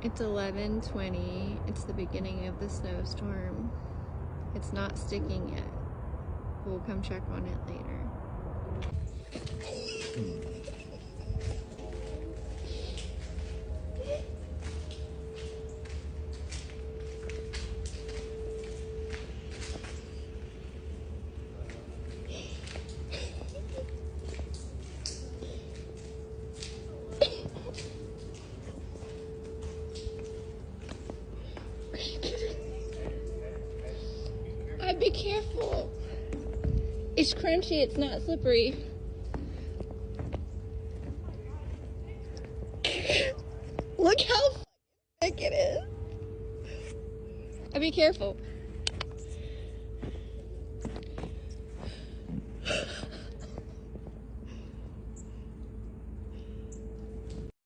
It's 11:20. It's the beginning of the snowstorm. It's not sticking yet. We'll come check on it later. Be careful. It's crunchy, it's not slippery. Look how thick it is. Be careful.